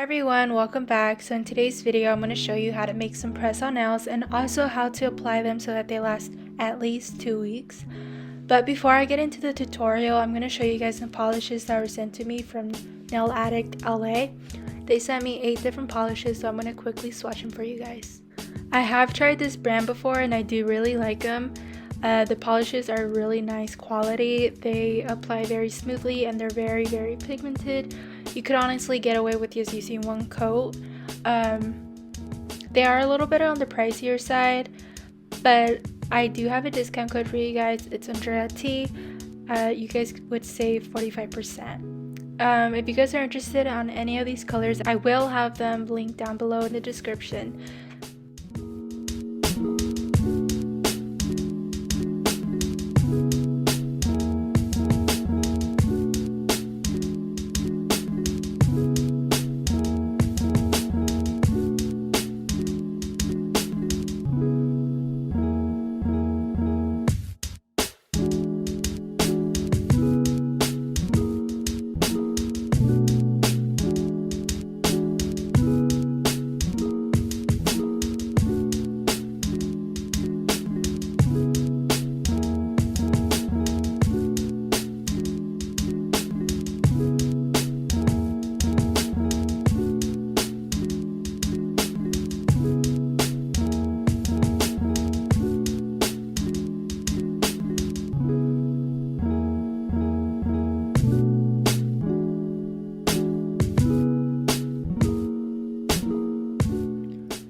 everyone, welcome back. So in today's video I'm going to show you how to make some press-on nails and also how to apply them so that they last at least 2 weeks. But before I get into the tutorial, I'm going to show you guys some polishes that were sent to me from Nail Addict LA. They sent me 8 different polishes, so I'm going to quickly swatch them for you guys. I have tried this brand before and I do really like them. The polishes are really nice quality. They apply very smoothly and they're very pigmented. You could honestly get away with just using one coat. They are a little bit on the pricier side, but I do have a discount code for you guys. It's under T. You guys would save 45%. If you guys are interested on any of these colors, I will have them linked down below in the description.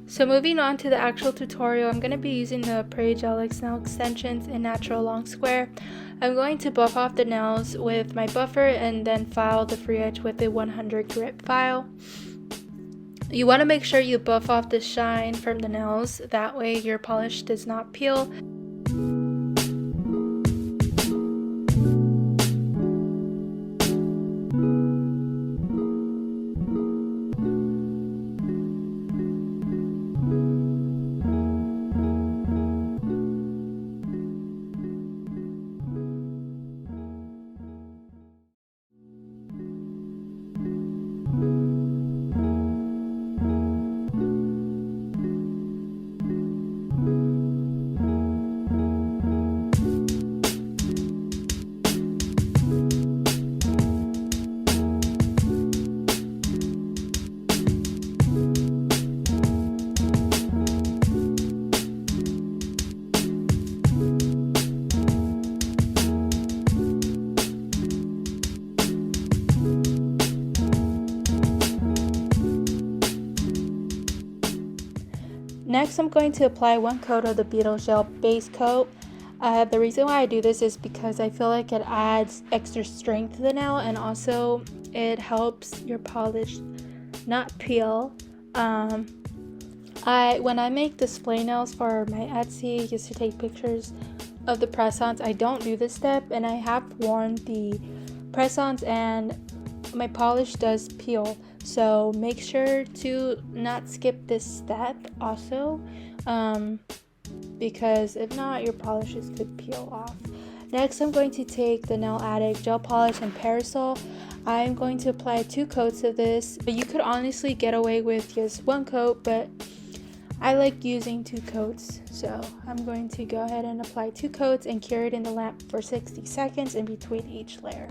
So moving on to the actual tutorial, I'm going to be using the Prairie Gel X nail extensions in natural long square. I'm going to buff off the nails with my buffer and then file the free edge with a 100 grit file. You want to make sure you buff off the shine from the nails, that way your polish does not peel. Next, I'm going to apply 1 coat of the Beetle gel base coat. The reason why I do this is because I feel like it adds extra strength to the nail and also it helps your polish not peel. When I make display nails for my Etsy just to take pictures of the press-ons, I don't do this step, and I have worn the press-ons and my polish does peel. So make sure to not skip this step also, because if not, your polishes could peel off. Next, I'm going to take the Nail Addict gel polish and parasol. I'm going to apply 2 coats of this. You could honestly get away with just 1 coat, but I like using 2 coats. So I'm going to go ahead and apply 2 coats and cure it in the lamp for 60 seconds in between each layer.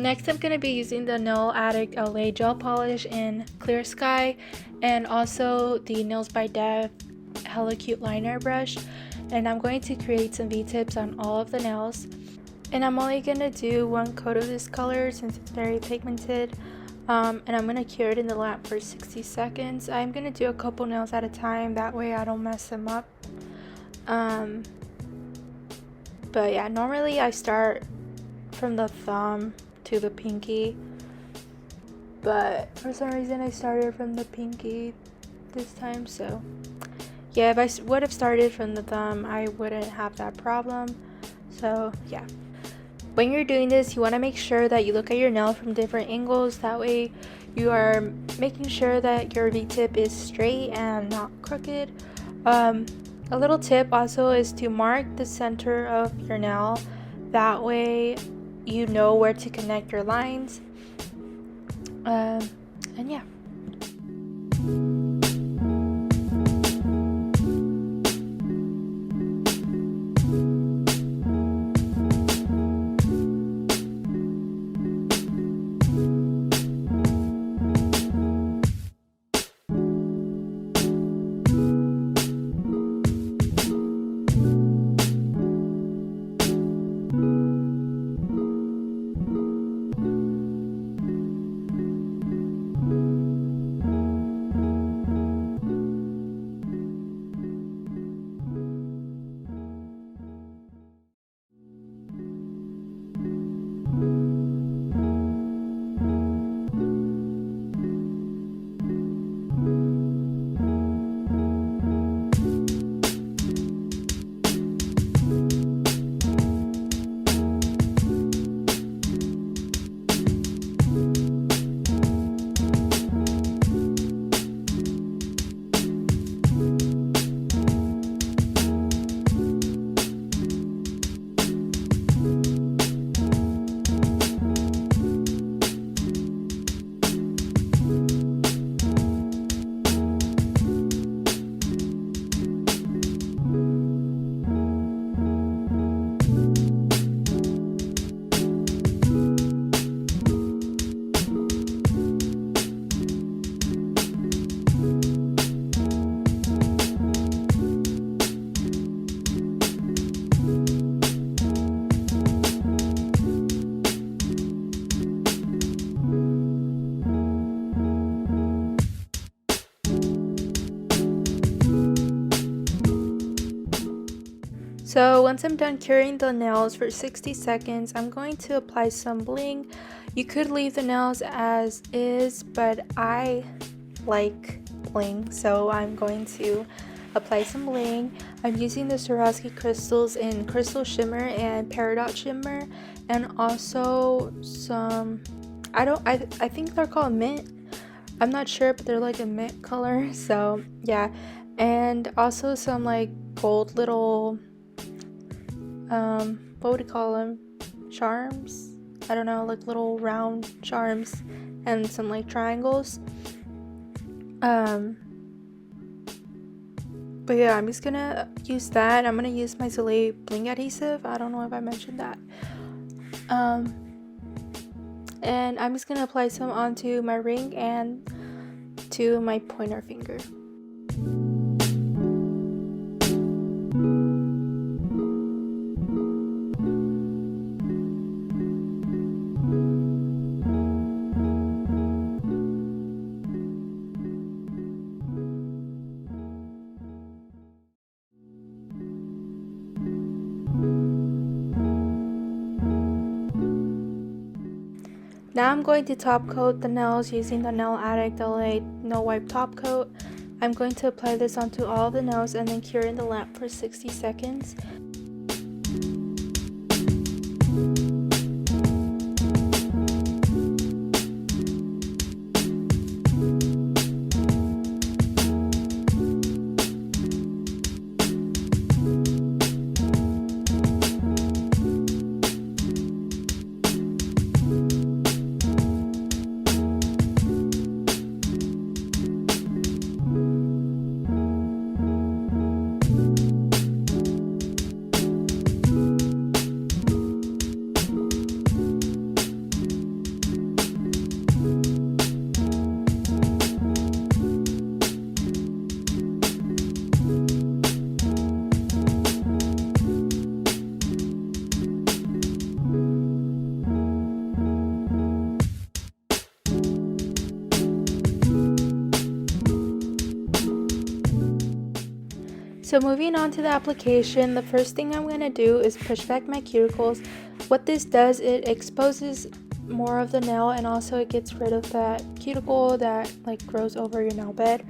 next I'm going to be using the Nail Addict LA Gel Polish in Clear Sky, and also the Nails by Def Hella Cute Liner Brush. And I'm going to create some V-tips on all of the nails. And I'm only going to do one coat of this color since it's very pigmented. And I'm going to cure it in the lamp for 60 seconds. I'm going to do a couple nails at a time, that way I don't mess them up. But yeah, normally I start from the thumb to the pinky, but for some reason I started from the pinky this time. So yeah, if I would have started from the thumb, I wouldn't have that problem. So yeah, when you're doing this, you want to make sure that you look at your nail from different angles. That way you are making sure that your V-tip is straight and not crooked. A little tip also is to mark the center of your nail. That way you know where to connect your lines. And yeah. So once I'm done curing the nails for 60 seconds, I'm going to apply some bling. You could leave the nails as is, but I like bling, so I'm going to apply some bling. I'm using the Swarovski crystals in Crystal Shimmer and Peridot Shimmer, and also some, I think they're called mint. I'm not sure, but they're like a mint color, so yeah. And also some like gold little what would you call them, charms, I don't know, like little round charms, and some like triangles. But yeah, I'm just gonna use that. I'm gonna use my Soleil bling adhesive. I don't know if I mentioned that. And I'm just gonna apply some onto my ring and to my pointer finger. Now I'm going to top coat the nails using the Nail Addict LA No Wipe Top Coat. I'm going to apply this onto all of the nails and then cure in the lamp for 60 seconds. So moving on to the application, the first thing I'm going to do is push back my cuticles. What this does, it exposes more of the nail, and also it gets rid of that cuticle that like grows over your nail bed.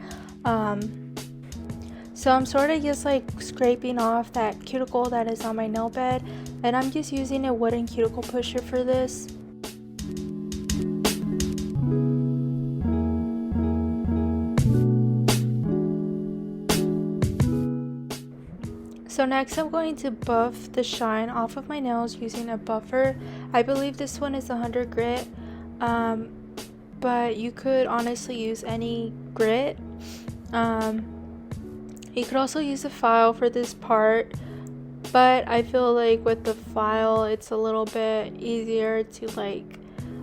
So I'm sort of just like scraping off that cuticle that is on my nail bed, and I'm just using a wooden cuticle pusher for this. So next I'm going to buff the shine off of my nails using a buffer. I believe this one is 100 grit, but you could honestly use any grit. You could also use a file for this part, but I feel like with the file it's a little bit easier to like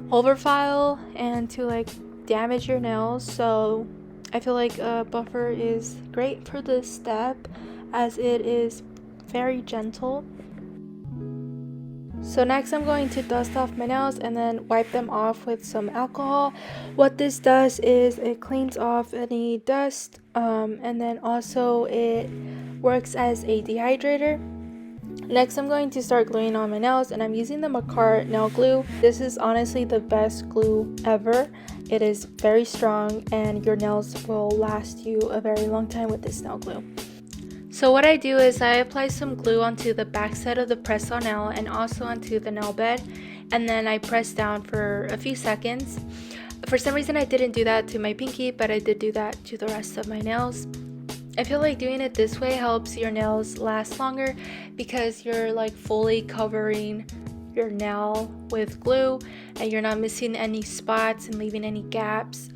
overfile and to like damage your nails. So I feel like a buffer is great for this step, as it is very gentle. So next I'm going to dust off my nails and then wipe them off with some alcohol. What this does is it cleans off any dust, and then also it works as a dehydrator. Next I'm going to start gluing on my nails, and I'm using the Macar nail glue. This is honestly the best glue ever. It is very strong and your nails will last you a very long time with this nail glue. So what I do is I apply some glue onto the back side of the press-on nail and also onto the nail bed, and then I press down for a few seconds. For some reason I didn't do that to my pinky, but I did do that to the rest of my nails. I feel like doing it this way helps your nails last longer because you're like fully covering your nail with glue and you're not missing any spots and leaving any gaps.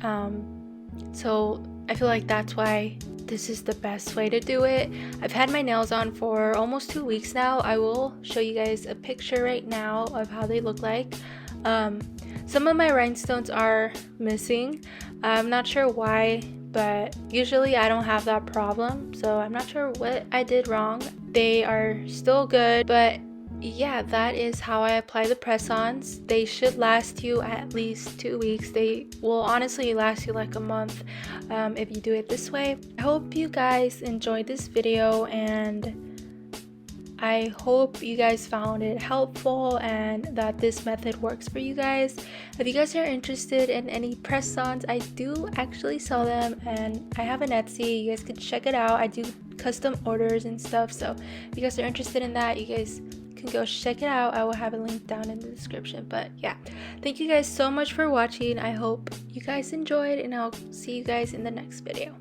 So I feel like that's why this is the best way to do it. I've had my nails on for almost 2 weeks now. I will show you guys a picture right now of how they look like. Some of my rhinestones are missing. I'm not sure why, but usually I don't have that problem, so I'm not sure what I did wrong. They are still good, but yeah, that is how I apply the press-ons. They should last you at least 2 weeks. They will honestly last you like a month if you do it this way. I hope you guys enjoyed this video, and I hope you guys found it helpful and that this method works for you guys. If you guys are interested in any press-ons, I do actually sell them, and I have an Etsy. You guys can check it out. I do custom orders and stuff, so if you guys are interested in that, you guys can go check it out. I will have a link down in the description. But yeah, thank you guys so much for watching. I hope you guys enjoyed, and I'll see you guys in the next video.